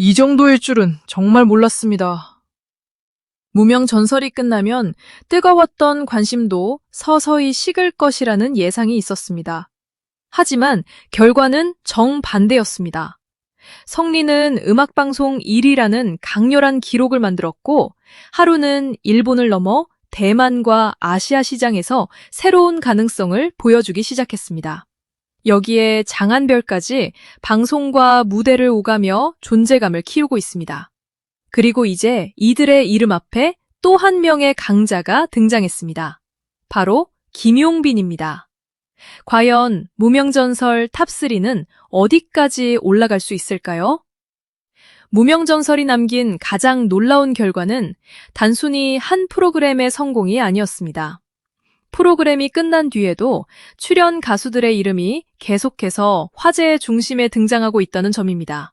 이 정도일 줄은 정말 몰랐습니다. 무명 전설이 끝나면 뜨거웠던 관심도 서서히 식을 것이라는 예상이 있었습니다. 하지만 결과는 정반대였습니다. 성리는 음악방송 1위라는 강렬한 기록을 만들었고, 하루는 일본을 넘어 대만과 아시아 시장에서 새로운 가능성을 보여주기 시작했습니다. 여기에 장한별까지 방송과 무대를 오가며 존재감을 키우고 있습니다. 그리고 이제 이들의 이름 앞에 또 한 명의 강자가 등장했습니다. 바로 김용빈입니다. 과연 무명전설 탑3는 어디까지 올라갈 수 있을까요? 무명전설이 남긴 가장 놀라운 결과는 단순히 한 프로그램의 성공이 아니었습니다. 프로그램이 끝난 뒤에도 출연 가수들의 이름이 계속해서 화제의 중심에 등장하고 있다는 점입니다.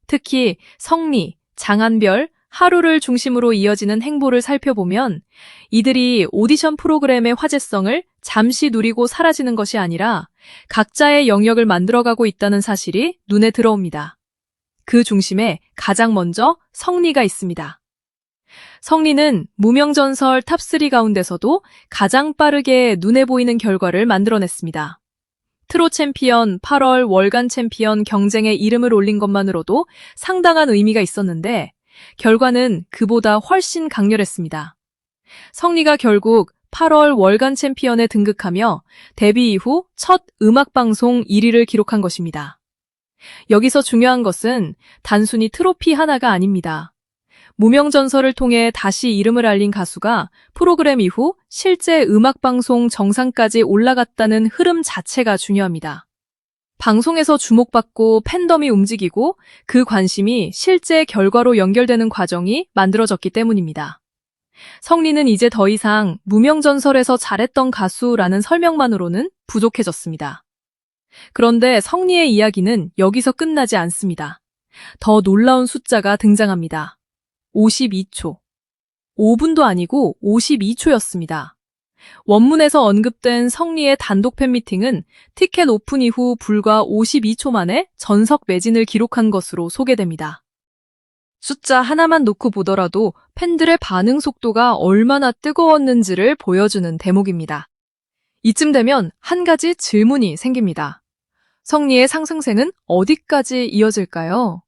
특히 성리, 장한별, 하루를 중심으로 이어지는 행보를 살펴보면 이들이 오디션 프로그램의 화제성을 잠시 누리고 사라지는 것이 아니라 각자의 영역을 만들어가고 있다는 사실이 눈에 들어옵니다. 그 중심에 가장 먼저 성리가 있습니다. 성리는 무명전설 탑3 가운데서도 가장 빠르게 눈에 보이는 결과를 만들어냈습니다. 트롯 챔피언 8월 월간 챔피언 경쟁에 이름을 올린 것만으로도 상당한 의미가 있었는데 결과는 그보다 훨씬 강렬했습니다. 성리가 결국 8월 월간 챔피언에 등극하며 데뷔 이후 첫 음악방송 1위를 기록한 것입니다. 여기서 중요한 것은 단순히 트로피 하나가 아닙니다. 무명전설을 통해 다시 이름을 알린 가수가 프로그램 이후 실제 음악방송 정상까지 올라갔다는 흐름 자체가 중요합니다. 방송에서 주목받고 팬덤이 움직이고 그 관심이 실제 결과로 연결되는 과정이 만들어졌기 때문입니다. 성리는 이제 더 이상 무명전설에서 잘했던 가수라는 설명만으로는 부족해졌습니다. 그런데 성리의 이야기는 여기서 끝나지 않습니다. 더 놀라운 숫자가 등장합니다. 52초. 5분도 아니고 52초였습니다. 원문에서 언급된 성리의 단독 팬미팅은 티켓 오픈 이후 불과 52초 만에 전석 매진을 기록한 것으로 소개됩니다. 숫자 하나만 놓고 보더라도 팬들의 반응 속도가 얼마나 뜨거웠는지를 보여주는 대목입니다. 이쯤 되면 한 가지 질문이 생깁니다. 성리의 상승세는 어디까지 이어질까요?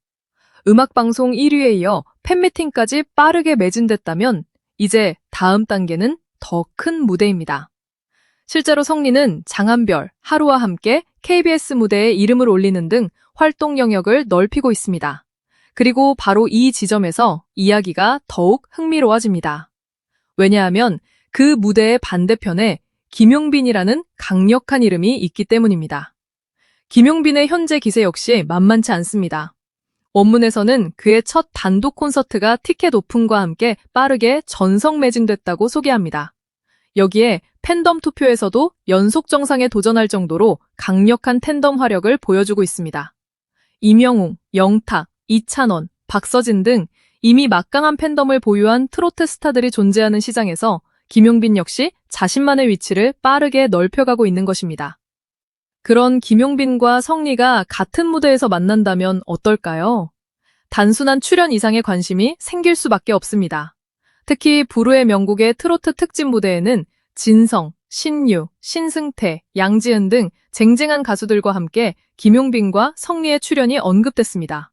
음악방송 1위에 이어 팬미팅까지 빠르게 매진됐다면 이제 다음 단계는 더 큰 무대입니다. 실제로 성리는 장한별, 하루와 함께 KBS 무대에 이름을 올리는 등 활동 영역을 넓히고 있습니다. 그리고 바로 이 지점에서 이야기가 더욱 흥미로워집니다. 왜냐하면 그 무대의 반대편에 김용빈이라는 강력한 이름이 있기 때문입니다. 김용빈의 현재 기세 역시 만만치 않습니다. 원문에서는 그의 첫 단독 콘서트가 티켓 오픈과 함께 빠르게 전석 매진됐다고 소개합니다. 여기에 팬덤 투표에서도 연속 정상에 도전할 정도로 강력한 팬덤 화력을 보여주고 있습니다. 임영웅, 영탁, 이찬원, 박서진 등 이미 막강한 팬덤을 보유한 트로트 스타들이 존재하는 시장에서 김용빈 역시 자신만의 위치를 빠르게 넓혀가고 있는 것입니다. 그런 김용빈과 성리가 같은 무대에서 만난다면 어떨까요? 단순한 출연 이상의 관심이 생길 수밖에 없습니다. 특히 부르의 명곡의 트로트 특집 무대에는 진성, 신유, 신승태, 양지은 등 쟁쟁한 가수들과 함께 김용빈과 성리의 출연이 언급됐습니다.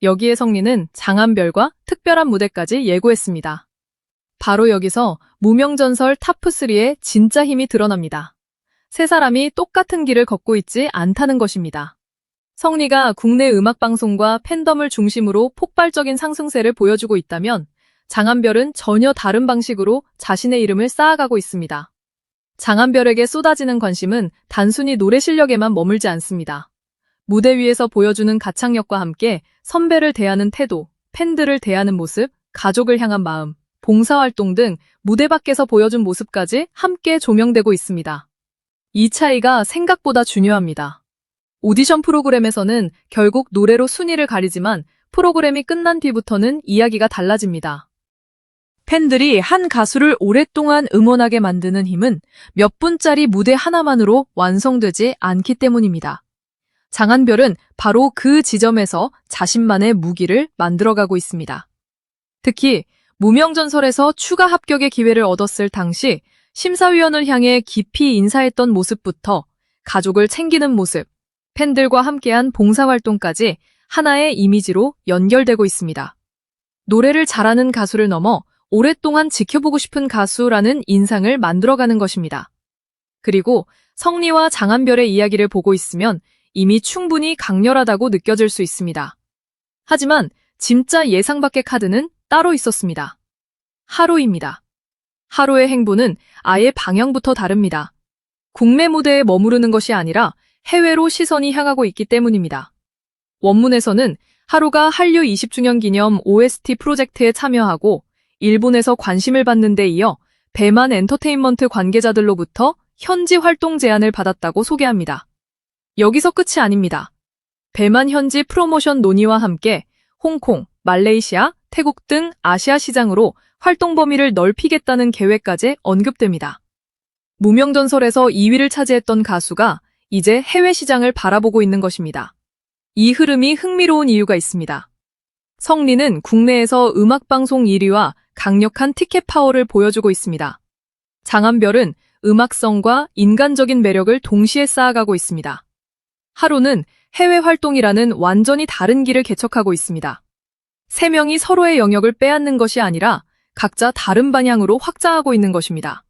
여기에 성리는 장한별과 특별한 무대까지 예고했습니다. 바로 여기서 무명전설 탑3의 진짜 힘이 드러납니다. 세 사람이 똑같은 길을 걷고 있지 않다는 것입니다. 성리가 국내 음악방송과 팬덤을 중심으로 폭발적인 상승세를 보여주고 있다면 장한별은 전혀 다른 방식으로 자신의 이름을 쌓아가고 있습니다. 장한별에게 쏟아지는 관심은 단순히 노래 실력에만 머물지 않습니다. 무대 위에서 보여주는 가창력과 함께 선배를 대하는 태도, 팬들을 대하는 모습, 가족을 향한 마음, 봉사활동 등 무대 밖에서 보여준 모습까지 함께 조명되고 있습니다. 이 차이가 생각보다 중요합니다. 오디션 프로그램에서는 결국 노래로 순위를 가리지만 프로그램이 끝난 뒤부터는 이야기가 달라집니다. 팬들이 한 가수를 오랫동안 응원하게 만드는 힘은 몇 분짜리 무대 하나만으로 완성되지 않기 때문입니다. 장한별은 바로 그 지점에서 자신만의 무기를 만들어가고 있습니다. 특히 무명전설에서 추가 합격의 기회를 얻었을 당시 심사위원을 향해 깊이 인사했던 모습부터 가족을 챙기는 모습, 팬들과 함께한 봉사활동까지 하나의 이미지로 연결되고 있습니다. 노래를 잘하는 가수를 넘어 오랫동안 지켜보고 싶은 가수라는 인상을 만들어가는 것입니다. 그리고 성리와 장한별의 이야기를 보고 있으면 이미 충분히 강렬하다고 느껴질 수 있습니다. 하지만 진짜 예상 밖의 카드는 따로 있었습니다. 하루입니다. 하루의 행보는 아예 방향부터 다릅니다. 국내 무대에 머무르는 것이 아니라 해외로 시선이 향하고 있기 때문입니다. 원문에서는 하루가 한류 20주년 기념 OST 프로젝트에 참여하고 일본에서 관심을 받는 데 이어 배만 엔터테인먼트 관계자들로부터 현지 활동 제안을 받았다고 소개합니다. 여기서 끝이 아닙니다. 배만 현지 프로모션 논의와 함께 홍콩, 말레이시아, 태국 등 아시아 시장으로 활동 범위를 넓히겠다는 계획까지 언급됩니다. 무명전설에서 2위를 차지했던 가수가 이제 해외 시장을 바라보고 있는 것입니다. 이 흐름이 흥미로운 이유가 있습니다. 성리는 국내에서 음악방송 1위와 강력한 티켓 파워를 보여주고 있습니다. 장한별은 음악성과 인간적인 매력을 동시에 쌓아가고 있습니다. 하루는 해외 활동이라는 완전히 다른 길을 개척하고 있습니다. 세 명이 서로의 영역을 빼앗는 것이 아니라 각자 다른 방향으로 확장하고 있는 것입니다.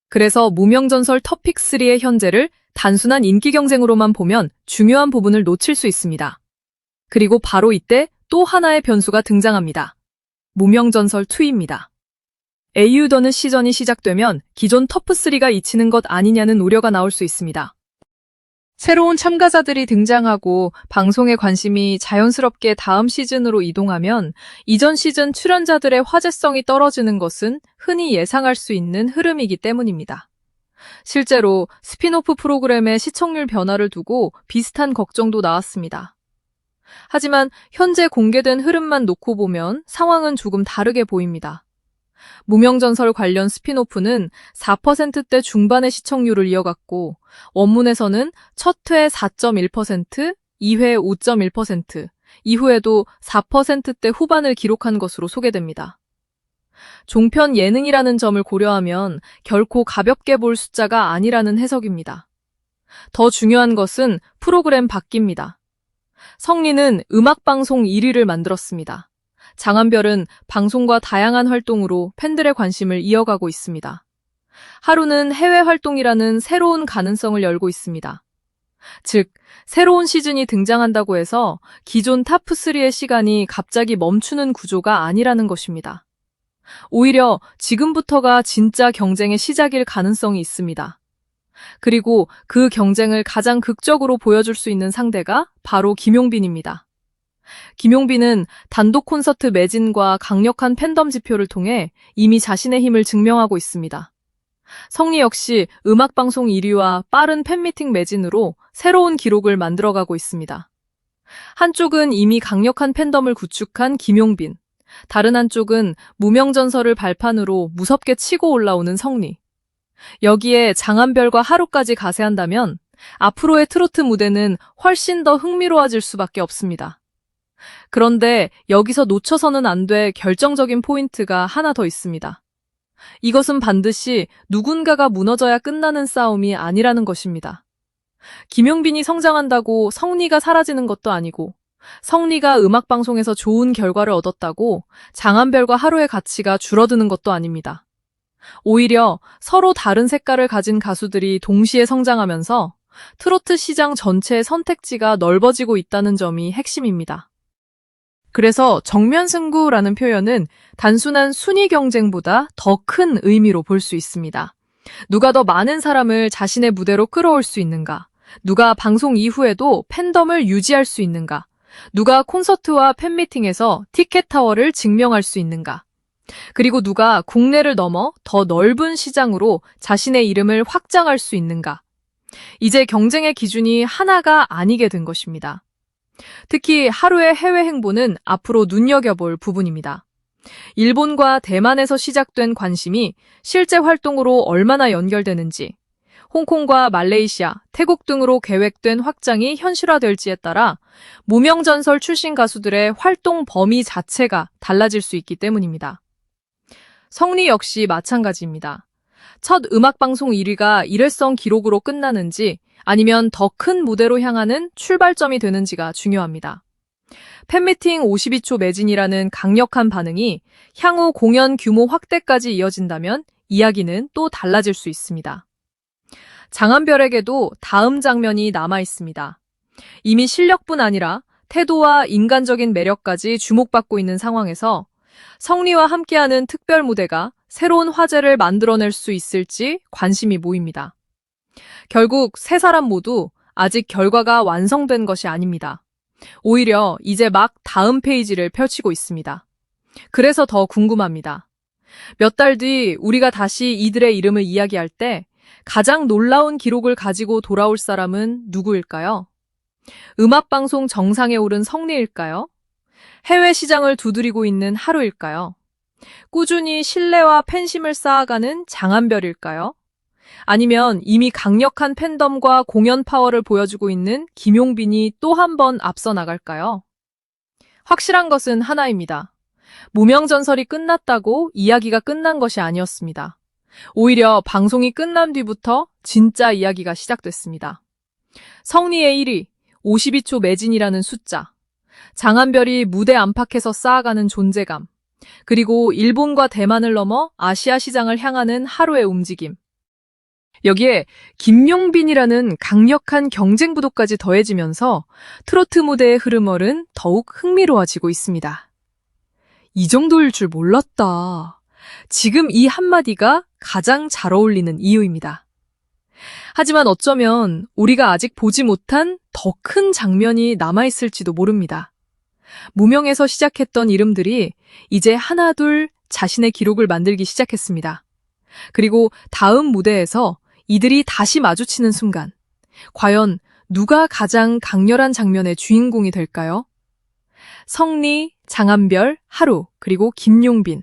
그래서 무명전설 터픽3의 현재를 단순한 인기 경쟁으로만 보면 중요한 부분을 놓칠 수 있습니다. 그리고 바로 이때 또 하나의 변수가 등장합니다. 무명전설 2입니다. 에이유더는 시즌이 시작되면 기존 터프3가 잊히는 것 아니냐는 우려가 나올 수 있습니다. 새로운 참가자들이 등장하고 방송의 관심이 자연스럽게 다음 시즌으로 이동하면 이전 시즌 출연자들의 화제성이 떨어지는 것은 흔히 예상할 수 있는 흐름이기 때문입니다. 실제로 스핀오프 프로그램의 시청률 변화를 두고 비슷한 걱정도 나왔습니다. 하지만 현재 공개된 흐름만 놓고 보면 상황은 조금 다르게 보입니다. 무명전설 관련 스핀오프는 4%대 중반의 시청률을 이어갔고 원문에서는 첫 회 4.1%, 2회 5.1%, 이후에도 4%대 후반을 기록한 것으로 소개됩니다. 종편 예능이라는 점을 고려하면 결코 가볍게 볼 숫자가 아니라는 해석입니다. 더 중요한 것은 프로그램 바뀝니다. 성리는 음악방송 1위를 만들었습니다. 장한별은 방송과 다양한 활동으로 팬들의 관심을 이어가고 있습니다. 하루는 해외 활동이라는 새로운 가능성을 열고 있습니다. 즉, 새로운 시즌이 등장한다고 해서 기존 탑3의 시간이 갑자기 멈추는 구조가 아니라는 것입니다. 오히려 지금부터가 진짜 경쟁의 시작일 가능성이 있습니다. 그리고 그 경쟁을 가장 극적으로 보여줄 수 있는 상대가 바로 김용빈입니다. 김용빈은 단독 콘서트 매진과 강력한 팬덤 지표를 통해 이미 자신의 힘을 증명하고 있습니다. 성리 역시 음악방송 1위와 빠른 팬미팅 매진으로 새로운 기록을 만들어가고 있습니다. 한쪽은 이미 강력한 팬덤을 구축한 김용빈, 다른 한쪽은 무명전설을 발판으로 무섭게 치고 올라오는 성리. 여기에 장한별과 하루까지 가세한다면 앞으로의 트로트 무대는 훨씬 더 흥미로워질 수밖에 없습니다. 그런데 여기서 놓쳐서는 안 될 결정적인 포인트가 하나 더 있습니다. 이것은 반드시 누군가가 무너져야 끝나는 싸움이 아니라는 것입니다. 김용빈이 성장한다고 성리가 사라지는 것도 아니고, 성리가 음악방송에서 좋은 결과를 얻었다고 장한별과 하루의 가치가 줄어드는 것도 아닙니다. 오히려 서로 다른 색깔을 가진 가수들이 동시에 성장하면서 트로트 시장 전체의 선택지가 넓어지고 있다는 점이 핵심입니다. 그래서 정면승부라는 표현은 단순한 순위 경쟁보다 더 큰 의미로 볼 수 있습니다. 누가 더 많은 사람을 자신의 무대로 끌어올 수 있는가? 누가 방송 이후에도 팬덤을 유지할 수 있는가? 누가 콘서트와 팬미팅에서 티켓 타워를 증명할 수 있는가? 그리고 누가 국내를 넘어 더 넓은 시장으로 자신의 이름을 확장할 수 있는가? 이제 경쟁의 기준이 하나가 아니게 된 것입니다. 특히 하루의 해외 행보는 앞으로 눈여겨볼 부분입니다. 일본과 대만에서 시작된 관심이 실제 활동으로 얼마나 연결되는지, 홍콩과 말레이시아, 태국 등으로 계획된 확장이 현실화될지에 따라 무명전설 출신 가수들의 활동 범위 자체가 달라질 수 있기 때문입니다. 성리 역시 마찬가지입니다. 첫 음악방송 1위가 일회성 기록으로 끝나는지 아니면 더 큰 무대로 향하는 출발점이 되는지가 중요합니다. 팬미팅 52초 매진이라는 강력한 반응이 향후 공연 규모 확대까지 이어진다면 이야기는 또 달라질 수 있습니다. 장한별에게도 다음 장면이 남아 있습니다. 이미 실력뿐 아니라 태도와 인간적인 매력까지 주목받고 있는 상황에서 성리와 함께하는 특별 무대가 새로운 화제를 만들어낼 수 있을지 관심이 모입니다. 결국 세 사람 모두 아직 결과가 완성된 것이 아닙니다. 오히려 이제 막 다음 페이지를 펼치고 있습니다. 그래서 더 궁금합니다. 몇 달 뒤 우리가 다시 이들의 이름을 이야기할 때 가장 놀라운 기록을 가지고 돌아올 사람은 누구일까요? 음악방송 정상에 오른 성리일까요? 해외 시장을 두드리고 있는 하루일까요? 꾸준히 신뢰와 팬심을 쌓아가는 장한별일까요? 아니면 이미 강력한 팬덤과 공연 파워를 보여주고 있는 김용빈이 또 한 번 앞서 나갈까요? 확실한 것은 하나입니다. 무명전설이 끝났다고 이야기가 끝난 것이 아니었습니다. 오히려 방송이 끝난 뒤부터 진짜 이야기가 시작됐습니다. 성리의 1위, 52초 매진이라는 숫자, 장한별이 무대 안팎에서 쌓아가는 존재감, 그리고 일본과 대만을 넘어 아시아 시장을 향하는 하루의 움직임. 여기에 김용빈이라는 강력한 경쟁구도까지 더해지면서 트로트 무대의 흐름은 더욱 흥미로워지고 있습니다. 이 정도일 줄 몰랐다. 지금 이 한마디가 가장 잘 어울리는 이유입니다. 하지만 어쩌면 우리가 아직 보지 못한 더 큰 장면이 남아있을지도 모릅니다. 무명에서 시작했던 이름들이 이제 하나둘 자신의 기록을 만들기 시작했습니다. 그리고 다음 무대에서 이들이 다시 마주치는 순간, 과연 누가 가장 강렬한 장면의 주인공이 될까요? 성리, 장한별, 하루, 그리고 김용빈.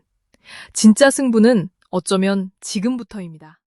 진짜 승부는 어쩌면 지금부터입니다.